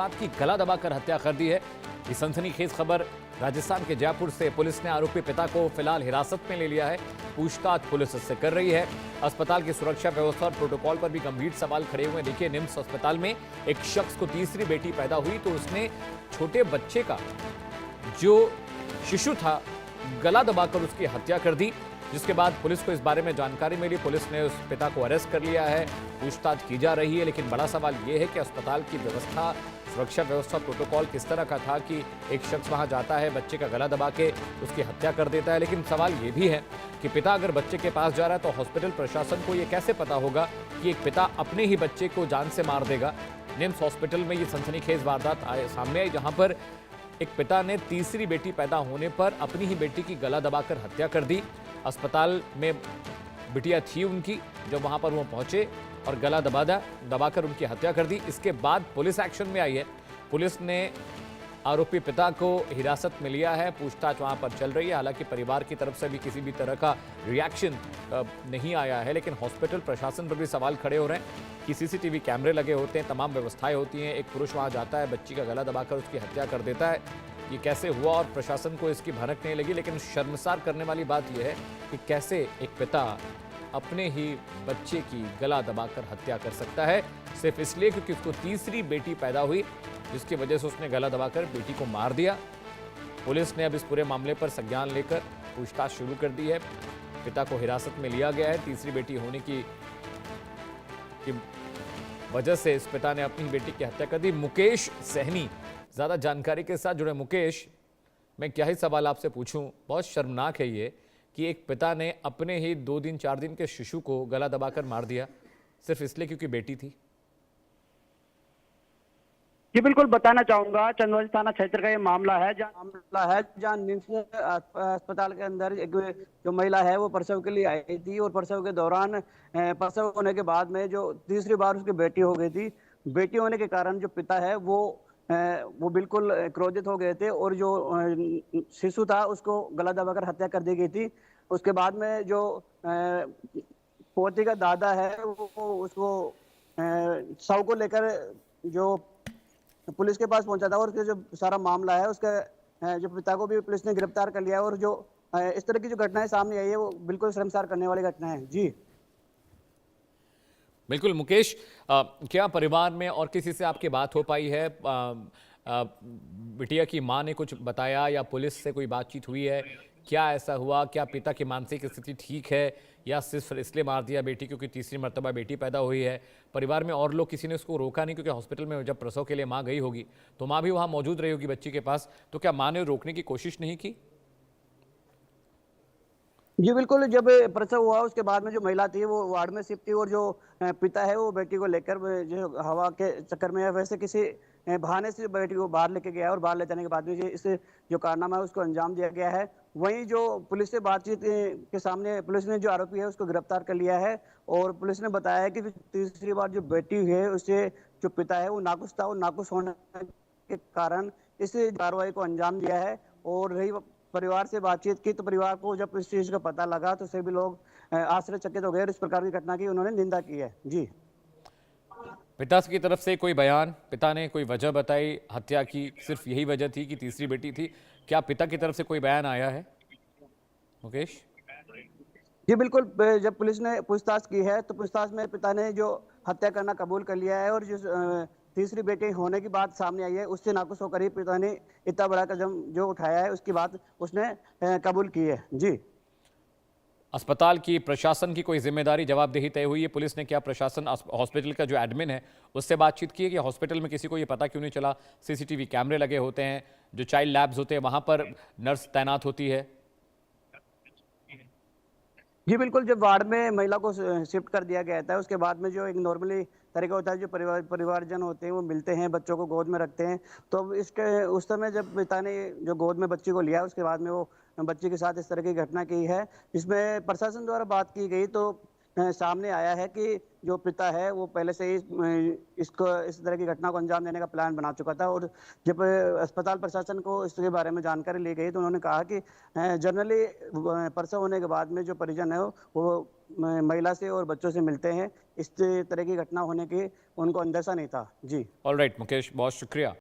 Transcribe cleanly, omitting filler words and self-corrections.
की गला दबाकर हत्या कर दी है। ये सनसनीखेज खबर राजस्थान के जयपुर से। पुलिस ने आरोपी पिता को फिलहाल हिरासत में ले लिया है। पूछताछ पुलिस इससे कर रही है। अस्पताल की सुरक्षा व्यवस्था और प्रोटोकॉल पर भी गंभीर सवाल खड़े हुए। देखिए, निम्स अस्पताल में एक शख्स को तीसरी बेटी पैदा हुई तो उसने छोटे बच्चे का जो शिशु था गला दबाकर उसकी हत्या कर दी, जिसके बाद पुलिस को इस बारे में जानकारी मिली। पुलिस ने उस पिता को अरेस्ट कर लिया है। पूछताछ की जा रही है, लेकिन बड़ा सवाल यह है कि अस्पताल की व्यवस्था, सुरक्षा व्यवस्था, प्रोटोकॉल किस तरह का था कि एक शख्स वहां जाता है, बच्चे का गला दबा के उसकी हत्या कर देता है। लेकिन सवाल यह भी है कि पिता अगर बच्चे के पास जा रहा है तो हॉस्पिटल प्रशासन को यह कैसे पता होगा कि एक पिता अपने ही बच्चे को जान से मार देगा। निम्स हॉस्पिटल में ये सनसनीखेज वारदात सामने आई, जहां पर एक पिता ने तीसरी बेटी पैदा होने पर अपनी ही बेटी की गला दबाकर हत्या कर दी। अस्पताल में बिटिया थी उनकी, जब वहां पर वो पहुंचे और गला दबाकर उनकी हत्या कर दी। इसके बाद पुलिस एक्शन में आई है। पुलिस ने आरोपी पिता को हिरासत में लिया है। पूछताछ वहां पर चल रही है। हालांकि परिवार की तरफ से भी किसी भी तरह का रिएक्शन नहीं आया है, लेकिन हॉस्पिटल प्रशासन पर भी सवाल खड़े हो रहे हैं कि सीसीटीवी कैमरे लगे होते हैं, तमाम व्यवस्थाएं होती हैं, एक पुरुष वहां जाता है, बच्ची का गला दबाकर उसकी हत्या कर देता है। ये कैसे हुआ और प्रशासन को इसकी भनक नहीं लगी। लेकिन शर्मसार करने वाली बात यह है कि कैसे एक पिता अपने ही बच्चे की गला दबाकर हत्या कर सकता है, सिर्फ इसलिए क्योंकि उसको तीसरी बेटी पैदा हुई, जिसकी वजह से उसने गला दबाकर बेटी को मार दिया। पुलिस ने अब इस पूरे मामले पर संज्ञान लेकर पूछताछ शुरू कर दी है। पिता को हिरासत में लिया गया है। तीसरी बेटी होने की वजह से इस पिता ने अपनी बेटी की हत्या कर दी। मुकेश सहनी ज्यादा जानकारी के साथ जुड़े। मुकेश, मैं क्या ही सवाल आपसे पूछूं, बहुत शर्मनाक है ये कि एक पिता ने अपने ही 2 दिन 4 दिन के शिशु को गला दबाकर मार दिया, सिर्फ इसलिए क्योंकि बेटी थी। जी बिल्कुल, बताना चाहूंगा चंदौली थाना क्षेत्र का ये मामला है, जहाँ निम्स अस्पताल के अंदर एक जो महिला है वो प्रसव के लिए आई थी और प्रसव के दौरान प्रसव होने के बाद में जो तीसरी बार उसकी बेटी हो गई थी। बेटी होने के कारण जो पिता है वो बिल्कुल क्रोधित हो गए थे और जो शिशु था उसको गला दबाकर हत्या कर दी गई थी। उसके बाद में जो पोती का दादा है वो उसको शव को लेकर जो पुलिस के पास पहुंचा था और जो सारा मामला है उसके जो पिता को भी पुलिस ने गिरफ्तार कर लिया है। और जो इस तरह की जो घटनाएं सामने आई है वो बिल्कुल शर्मसार करने वाली घटना है। जी बिल्कुल मुकेश, क्या परिवार में और किसी से आपकी बात हो पाई है? बिटिया की मां ने कुछ बताया या पुलिस से कोई बातचीत हुई है? क्या ऐसा हुआ? क्या पिता की मानसिक स्थिति ठीक है या सिर्फ इसलिए मार दिया बेटी क्योंकि तीसरी मर्तबा बेटी पैदा हुई है? परिवार में और लोग, किसी ने उसको रोका नहीं? क्योंकि हॉस्पिटल में जब प्रसव के लिए मां गई होगी तो मां भी वहां मौजूद रही होगी बच्ची के पास, तो क्या मां ने रोकने की कोशिश नहीं की? जी बिल्कुल, जब प्रसव हुआ उसके बाद में जो महिला थी वो वार्ड में शिफ्ट थी और जो पिता है वो बेटी को लेकर जो हवा के चक्कर में वैसे किसी बहाने से बेटी को बाहर लेके गया और बाहर ले जाने के बाद में इस जो कारनामा है उसको अंजाम दिया गया है। वहीं जो पुलिस से बातचीत के सामने पुलिस ने जो आरोपी है उसको गिरफ्तार कर लिया है और पुलिस ने बताया है कि तीसरी बार जो बेटी हुई है उससे जो पिता है वो नाखुश था और नाखुश होने के कारण इस कार्रवाई को अंजाम दिया है। और रही परिवार से बातचीत की तो परिवार को जब इस चीज का पता लगा तो सभी लोग आश्चर्यचकित हो गए और इस प्रकार की घटना की उन्होंने निंदा की है। जी, पिता की तरफ से कोई बयान, पिता ने कोई वजह बताई हत्या की? सिर्फ यही वजह थी कि तीसरी बेटी थी? क्या पिता की तरफ से कोई बयान आया है मुकेश? जी बिल्कुल, जब पुलिस ने पूछताछ की है तो पूछताछ में पिता ने जो हत्या करना कबूल कर लिया है और जो तीसरी बेटी होने की बात सामने आई है उससे नाखुश होकर ही पिता ने इतना बड़ा कदम जो उठाया है उसकी बात उसने कबूल की है। जी, अस्पताल की प्रशासन की कोई जिम्मेदारी, जवाबदेही तय हुई है? पुलिस ने क्या प्रशासन, हॉस्पिटल का जो एडमिन है उससे बातचीत की है कि हॉस्पिटल में किसी को ये पता क्यों नहीं चला? सीसीटीवी कैमरे लगे होते हैं, जो चाइल्ड लैब्स होते हैं वहां पर नर्स तैनात होती है। जी बिल्कुल, जब वार्ड में महिला को शिफ्ट कर दिया गया था उसके बाद में जो एक नॉर्मली तरीका होता है, जो परिवारजन होते हैं वो मिलते हैं, बच्चों को गोद में रखते हैं। तो अब इसके उस समय जब पिता ने जो गोद में बच्ची को लिया उसके बाद में वो बच्ची के साथ इस तरह की घटना की है, इसमें प्रशासन द्वारा बात की गई तो सामने आया है कि जो पिता है वो पहले से ही इसको इस तरह की घटना को अंजाम देने का प्लान बना चुका था। और जब अस्पताल प्रशासन को इसके बारे में जानकारी ली गई तो उन्होंने कहा कि जनरली प्रसव होने के बाद में जो परिजन है वो महिला से और बच्चों से मिलते हैं, इस तरह की घटना होने की उनको अंदेशा नहीं था। जी। ऑलराइट मुकेश, बहुत शुक्रिया।